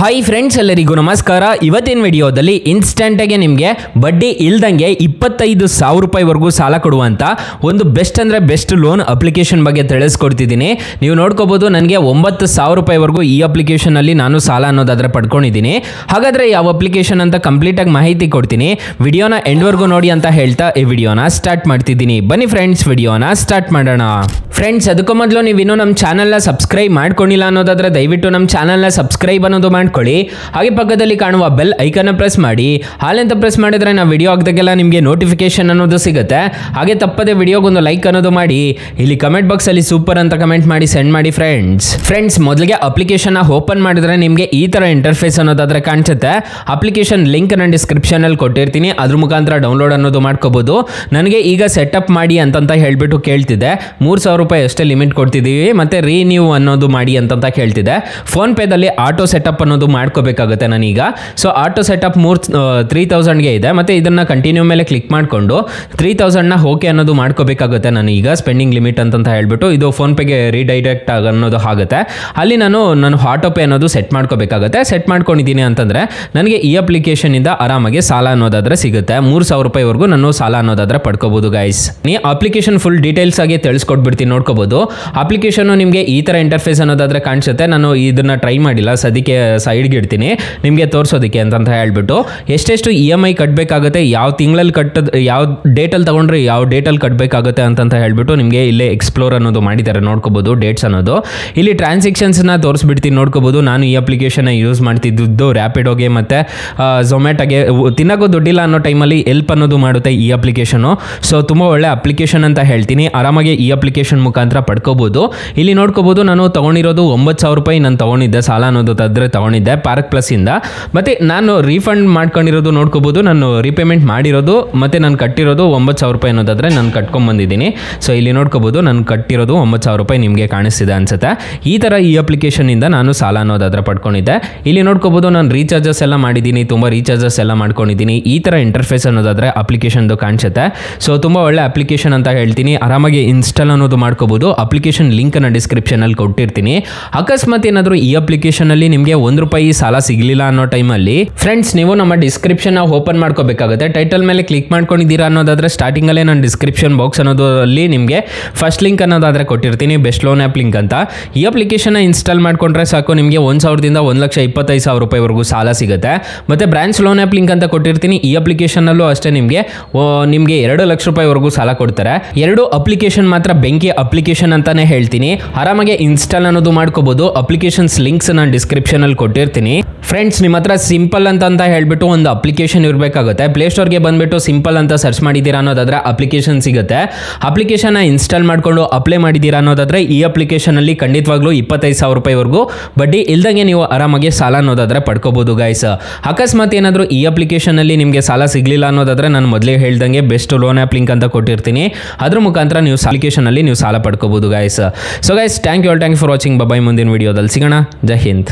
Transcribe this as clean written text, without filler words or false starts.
Hi friends, ಎಲ್ಲರಿಗೂ ನಮಸ್ಕಾರ. ಇವತ್ತಿನ ವಿಡಿಯೋದಲ್ಲಿ ಇನ್ಸ್ಟೆಂಟ್ ಆಗಿ ನಿಮಗೆ ಬಡ್ಡಿ ಇಲ್ದಂಗೆ 25,000 ರೂಪಾಯಿವರೆಗೂ ಸಾಲ ಕೊಡುವಂತ ಒಂದು ಬೆಸ್ಟ್ ಅಂದ್ರೆ ಬೆಸ್ಟ್ ಲೋನ್ ಅಪ್ಲಿಕೇಶನ್ ಬಗ್ಗೆ ತಿಳಿಸ್ಕೊಡ್ತಿದ್ದೀನಿ. ನೀವು ನೋಡ್ಕೋಬಹುದು, ನನಗೆ 9,000 ರೂಪಾಯಿವರೆಗೂ ಈ ಅಪ್ಲಿಕೇಶನ್ ಅಲ್ಲಿ ನಾನು ಸಾಲ ಅನ್ನೋದಾದ್ರೆ ಪಡ್ಕೊಂಡಿದ್ದೀನಿ. ಹಾಗಾದ್ರೆ ಯಾವ ಅಪ್ಲಿಕೇಶನ್ ಅಂತ ಕಂಪ್ಲೀಟ್ ಆಗಿ ಮಾಹಿತಿ ಕೊಡ್ತೀನಿ. ವಿಡಿಯೋನ ಎಂಡ್ವರೆಗೂ ನೋಡಿ ಅಂತ ಹೇಳ್ತಾ ಈ ವಿಡಿಯೋನ ಸ್ಟಾರ್ಟ್ ಮಾಡ್ತಿದ್ದೀನಿ. ಬನ್ನಿ ಫ್ರೆಂಡ್ಸ್, ವಿಡಿಯೋನ ಸ್ಟಾರ್ಟ್ ಮಾಡೋಣ. ಫ್ರೆಂಡ್ಸ್, ಅದಕ್ಕೂ ಮೊದಲು ನೀವು ಇನ್ನೂ ನಮ್ಮ ಚಾನಲ್ನ ಸಬ್ಸ್ಕ್ರೈಬ್ ಮಾಡ್ಕೊಂಡಿಲ್ಲ ಅನ್ನೋದಾದ್ರೆ ದಯವಿಟ್ಟು ನಮ್ಮ ಚಾನಲ್ನ ಸಬ್ಸ್ಕ್ರೈಬ್ ಅನ್ನೋದು ಮಾಡ್ಕೊಳ್ಳಿ. ಹಾಗೆ ಪಕ್ಕದಲ್ಲಿ ಕಾಣುವ ಬೆಲ್ ಐಕನ್ ಪ್ರೆಸ್ ಮಾಡಿ. ಹಾಲೆಂತ ಪ್ರೆಸ್ ಮಾಡಿದ್ರೆ ನಾವು ವಿಡಿಯೋ ಹಾಕಿದಾಗೆಲ್ಲ ನಿಮಗೆ ನೋಟಿಫಿಕೇಶನ್ ಅನ್ನೋದು ಸಿಗುತ್ತೆ. ಹಾಗೆ ತಪ್ಪದೆ ವಿಡಿಯೋಗೊಂದು ಲೈಕ್ ಅನ್ನೋದು ಮಾಡಿ. ಇಲ್ಲಿ ಕಮೆಂಟ್ ಬಾಕ್ಸ್ ಅಲ್ಲಿ ಸೂಪರ್ ಅಂತ ಕಮೆಂಟ್ ಮಾಡಿ ಸೆಂಡ್ ಮಾಡಿ ಫ್ರೆಂಡ್ಸ್. ಮೊದಲಿಗೆ ಅಪ್ಲಿಕೇಶನ್ ಓಪನ್ ಮಾಡಿದ್ರೆ ನಿಮಗೆ ಈ ತರ ಇಂಟರ್ಫೇಸ್ ಅನ್ನೋದಾದ್ರೆ ಕಾಣಿಸುತ್ತೆ. ಅಪ್ಲಿಕೇಶನ್ ಲಿಂಕ್ ನಾನು ಡಿಸ್ಕ್ರಿಪ್ಷನ್ ಅಲ್ಲಿ ಕೊಟ್ಟಿರ್ತೀನಿ, ಅದ್ರ ಮುಖಾಂತರ ಡೌನ್ಲೋಡ್ ಅನ್ನೋದು ಮಾಡ್ಕೋಬಹುದು. ನನಗೆ ಈಗ ಸೆಟಪ್ ಮಾಡಿ ಅಂತ ಹೇಳ್ಬಿಟ್ಟು ಕೇಳ್ತಿದೆ. 3,000 ರೂಪಾಯಿ ಅಷ್ಟೇ ಲಿಮಿಟ್ ಕೊಡ್ತಿದ್ದೀವಿ, ಮತ್ತೆ ರಿನ್ಯೂ ಅನ್ನೋದು ಮಾಡಿ ಅಂತ ಕೇಳ್ತಿದೆ. ಫೋನ್ ಪೇದಲ್ಲಿ ಆಟೋ ಸೆಟಪ್ ಅನ್ನೋದು ಮಾಡ್ಕೋಬೇಕಾಗುತ್ತೆ ನಾನೀಗ. ಸೊ ಆಟೋ ಸೆಟಪ್ 3,000ಗೆ ಇದೆ. ಮತ್ತೆ ಇದನ್ನ ಕಂಟಿನ್ಯೂ ಮೇಲೆ ಕ್ಲಿಕ್ ಮಾಡಿಕೊಂಡು 3,000ನ ಓಕೆ ಅನ್ನೋದು ಮಾಡ್ಕೋಬೇಕಾಗುತ್ತೆ. ನಾನು ಈಗ ಸ್ಪೆಂಡಿಂಗ್ ಲಿಮಿಟ್ ಅಂತ ಹೇಳ್ಬಿಟ್ಟು ಇದು ಫೋನ್ ಪೇಗೆ ರೀಡೈರೆಕ್ಟ್ ಅನ್ನೋದು ಆಗುತ್ತೆ. ಅಲ್ಲಿ ನಾನು ಆಟೋ ಪೇ ಅನ್ನೋದು ಸೆಟ್ ಮಾಡ್ಕೋಬೇಕಾಗುತ್ತೆ. ಸೆಟ್ ಮಾಡ್ಕೊಂಡಿದ್ದೀನಿ ಅಂತಂದ್ರೆ ನನಗೆ ಈ ಅಪ್ಲಿಕೇಶನ್ ಇಂದ ಆರಾಮಾಗಿ ಸಾಲ ಅನ್ನೋದಾದ್ರೆ ಸಿಗುತ್ತೆ. 3,000 ರೂಪಾಯಿವರೆಗೂ ನಾನು ಸಾಲ ಅನ್ನೋದಾದ್ರೆ ಪಡ್ಕೋಬಹುದು ಗೈಸ್. ನೀ ಅಪ್ಲಿಕೇಶನ್ ಫುಲ್ ಡೀಟೇಲ್ಸ್ ಆಗಿ ತಿಳಿಸ್ಕೊಟ್ಬಿಡ್ತೀನಿ, ನೋಡ್ಕೋಬಹುದು. ಅಪ್ಲಿಕೇಶನ್ ನಿಮಗೆ ಈ ತರ ಇಂಟರ್ಫೇಸ್ ಅನ್ನೋದಾದ್ರೆ ಕಾಣಿಸುತ್ತೆ. ನಾನು ಇದನ್ನ ಟ್ರೈ ಮಾಡಿಲ್ಲ, ಸದ್ಯಕ್ಕೆ ಸೈಡ್ಗೆ ಇಡ್ತೀನಿ ನಿಮಗೆ ತೋರಿಸೋದಕ್ಕೆ ಅಂತ ಹೇಳ್ಬಿಟ್ಟು. ಎಷ್ಟೆಷ್ಟು EMI ಕಟ್ಟಬೇಕಾಗುತ್ತೆ, ಯಾವ ತಿಂಗಳಲ್ಲಿ ಯಾವ ಡೇಟಲ್ಲಿ ತಗೊಂಡ್ರೆ ಯಾವ ಡೇಟಲ್ಲಿ ಕಟ್ಟಬೇಕಾಗುತ್ತೆ ಅಂತ ಹೇಳ್ಬಿಟ್ಟು ನಿಮಗೆ ಇಲ್ಲೇ ಎಕ್ಸ್ಪ್ಲೋರ್ ಅನ್ನೋದು ಮಾಡಿದ್ದಾರೆ, ನೋಡ್ಕೋಬಹುದು ಡೇಟ್ಸ್ ಅನ್ನೋದು. ಇಲ್ಲಿ ಟ್ರಾನ್ಸಾಕ್ಷನ್ಸ್ನ ತೋರಿಸ್ಬಿಡ್ತೀನಿ, ನೋಡ್ಕೋಬಹುದು. ನಾನು ಈ ಅಪ್ಲಿಕೇಶನ್ ಯೂಸ್ ಮಾಡ್ತಿದ್ದು ರ್ಯಾಪಿಡೋಗೆ ಮತ್ತೆ ಝೊಮ್ಯಾಟೋಗೆ. ತಿನ್ನೋಕ್ಕೂ ದುಡ್ಡಿಲ್ಲ ಅನ್ನೋ ಟೈಮಲ್ಲಿ ಹೆಲ್ಪ್ ಅನ್ನೋದು ಮಾಡುತ್ತೆ ಈ ಅಪ್ಲಿಕೇಶನು. ಸೊ ತುಂಬ ಒಳ್ಳೆ ಅಪ್ಲಿಕೇಶನ್ ಅಂತ ಹೇಳ್ತೀನಿ. ಆರಾಮಾಗಿ ಈ ಅಪ್ಲಿಕೇಶನ್ ಮುಖಾಂತರ ಪಡ್ಕೋಬಹುದು. ಇಲ್ಲಿ ನೋಡ್ಕೋಬಹುದು, ನಾನು ತಗೊಂಡಿರೋದು 9,000 ರೂಪಾಯಿ ನಾನು ತಗೊಂಡಿದ್ದೆ, ಸಾಲ ಅನ್ನೋದು ತಗೊಂಡಿದ್ದೆ ಪಾರ್ಕ್ ಪ್ಲಸ್ ಇಂದ. ಮತ್ತೆ ನಾನು ರೀಫಂಡ್ ಮಾಡ್ಕೊಂಡಿರೋದು ನೋಡ್ಕೋಬಹುದು. ನಾನು ರೀಪೇಮೆಂಟ್ ಮಾಡಿರೋದು ಮತ್ತೆ ನಾನು ಕಟ್ಟಿರೋದು 9,000 ರೂಪಾಯಿ ಅನ್ನೋದಾದ್ರೆ ನಾನು ಕಟ್ಕೊಂಡ್ ಬಂದಿದ್ದೀನಿ. ಸೊ ಇಲ್ಲಿ ನೋಡ್ಕೋಬಹುದು, ನಾನು ಕಟ್ಟಿರೋದು 9,000 ರೂಪಾಯಿ ನಿಮಗೆ ಕಾಣಿಸ್ತಿದೆ ಅನ್ಸುತ್ತೆ. ಈ ತರ ಈ ಅಪ್ಲಿಕೇಶನ್ ಇಂದ ನಾನು ಸಾಲ ಅನ್ನೋದಾದ್ರೆ ಪಡ್ಕೊಂಡಿದ್ದೆ. ಇಲ್ಲಿ ನೋಡ್ಕೋಬಹುದು, ನಾನು ರೀಚಾರ್ಜಸ್ ಎಲ್ಲ ಮಾಡಿದ್ದೀನಿ, ತುಂಬಾ ರೀಚಾರ್ಜಸ್ ಎಲ್ಲ ಮಾಡ್ಕೊಂಡಿದ್ದೀನಿ. ಈ ತರ ಇಂಟರ್ಫೇಸ್ ಅನ್ನೋದಾದ್ರೆ ಅಪ್ಲಿಕೇಶನ್ ಕಾಣಿಸುತ್ತೆ. ಸೊ ತುಂಬಾ ಒಳ್ಳೆ ಅಪ್ಲಿಕೇಶನ್ ಅಂತ ಹೇಳ್ತೀನಿ. ಆರಾಮಾಗಿ ಇನ್ಸ್ಟಾಲ್ ಅನ್ನೋದು ಮಾಡ್ಕೋಬಹುದು. ಅಪ್ಲಿಕೇಶನ್ ಲಿಂಕ್ ನ ಡಿಸ್ಕ್ರಿಪ್ಷನ್ ಅಲ್ಲಿ ಕೊಟ್ಟಿರ್ತೀನಿ. ಅಕಸ್ಮಾತ್ ಏನಾದರೂ ಈ ಅಪ್ಲಿಕೇಶನ್ ಅಲ್ಲಿ ನಿಮಗೆ 1 ರೂಪಾಯಿ ಸಾಲ ಸಿಗ್ಲಿಲ್ಲ ಅನ್ನೋ ಟೈಮಲ್ಲಿ ಫ್ರೆಂಡ್ಸ್, ನೀವು ನಮ್ಮ ಡಿಸ್ಕ್ರಿಪ್ಷನ್ ಓಪನ್ ಮಾಡ್ಕೋಬೇಕಾಗುತ್ತೆ. ಟೈಟಲ್ ಮೇಲೆ ಕ್ಲಿಕ್ ಮಾಡ್ಕೊಂಡಿದ್ದೀರಾ ಅನ್ನೋದಾದ್ರೆ ಸ್ಟಾರ್ಟಿಂಗ್ ಅಲ್ಲೇ ನಾನು ಡಿಸ್ಕ್ರಿಪ್ಷನ್ ಬಾಕ್ಸ್ ಅನ್ನೋದಲ್ಲಿ ನಿಮಗೆ ಫಸ್ಟ್ ಲಿಂಕ್ ಅನ್ನೋದಾದ್ರೆ ಕೊಟ್ಟಿರ್ತೀನಿ, ಬೆಸ್ಟ್ ಲೋನ್ ಆ್ಯಪ್ ಲಿಂಕ್ ಅಂತ. ಈ ಅಪ್ಲಿಕೇಶನ್ ಇನ್ಸ್ಟಾಲ್ ಮಾಡ್ಕೊಂಡ್ರೆ ಸಾಕು, ನಿಮಗೆ 1,000ದಿಂದ 1,25,000 ರೂಪಾಯಿವರೆಗೂ ಸಾಲ ಸಿಗುತ್ತೆ. ಮತ್ತೆ ಬ್ರಾಂಚ್ ಲೋನ್ ಆ್ಯಪ್ ಲಿಂಕ್ ಅಂತ ಕೊಟ್ಟಿರ್ತೀನಿ. ಈ ಅಪ್ಲಿಕೇಶನ್ ಅಲ್ಲೂ ಅಷ್ಟೇ ನಿಮಗೆ 2 ಲಕ್ಷ ರೂಪಾಯಿವರೆಗೂ ಸಾಲ ಕೊಡ್ತಾರೆ. 2 ಅಪ್ಲಿಕೇಶನ್ ಮಾತ್ರ ಬೆಂಕಿ ಅಪ್ಲಿಕೇಶನ್ ಅಂತಾನೆ ಹೇಳ್ತೀನಿ. ಆರಾಮಾಗಿ ಇನ್ಸ್ಟಾಲ್ ಅನ್ನೋದು ಮಾಡ್ಕೋಬಹುದು. ಅಪ್ಲಿಕೇಶನ್ಸ್ ಲಿಂಕ್ಸ್ ನಾನು ಡಿಸ್ಕ್ರಿಪ್ಷನ್ ಅಲ್ಲಿ ಕೊಟ್ಟಿರ್ತೀನಿ. ಫ್ರೆಂಡ್ಸ್, ನಿಮ್ಮ ಹತ್ರ ಸಿಂಪಲ್ ಅಂತ ಹೇಳ್ಬಿಟ್ಟು ಒಂದು ಅಪ್ಲಿಕೇಶನ್ ಇರಬೇಕಾಗುತ್ತೆ. ಪ್ಲೇಸ್ಟೋರ್ಗೆ ಬಂದ್ಬಿಟ್ಟು ಸಿಂಪಲ್ ಅಂತ ಸರ್ಚ್ ಮಾಡಿದ್ದೀರಾ ಅನ್ನೋದಾದ್ರೆ ಅಪ್ಲಿಕೇಶನ್ ಸಿಗುತ್ತೆ. ಅಪ್ಲಿಕೇಶನ್ ಇನ್ಸ್ಟಾಲ್ ಮಾಡ್ಕೊಂಡು ಅಪ್ಲೈ ಮಾಡಿದ್ದೀರಾ ಅನ್ನೋದಾದ್ರೆ ಈ ಅಪ್ಲಿಕೇಶನ್ ಅಲ್ಲಿ ಖಂಡಿತವಾಗ್ಲೂ 25,000 ರೂಪಾಯಿವರೆಗೂ ಬಡ್ಡಿ ಇಲ್ದಂಗೆ ನೀವು ಆರಾಮಾಗಿ ಸಾಲ ಅನ್ನೋದಾದ್ರೆ ಪಡ್ಕೋಬಹುದು ಗೈಸ್. ಅಕಸ್ಮಾತ್ ಏನಾದರೂ ಈ ಅಪ್ಲಿಕೇಶನ್ ಅಲ್ಲಿ ನಿಮಗೆ ಸಾಲ ಸಿಗ್ಲಿಲ್ಲ ಅನ್ನೋದಾದ್ರೆ ನಾನು ಮೊದಲೇ ಹೇಳ್ದಂಗೆ ಬೆಸ್ಟ್ ಲೋನ್ ಆ್ಯಪ್ ಲಿಂಕ್ ಅಂತ ಕೊಟ್ಟಿರ್ತೀನಿ, ಅದ್ರ ಮುಖಾಂತರ ನೀವು ಅಪ್ಲಿಕೇಶನ್ ಅಲ್ಲಿ ನೀವು ಸಾಲ ಪಡ್ಕೋಬಹುದು guys. So guys, thank you for watching. Bye. ಮುಂದಿನ ವಿಡಿಯೋದಲ್ಲಿ ಸಿಗೋಣ. ಜೈ ಹಿಂದ್.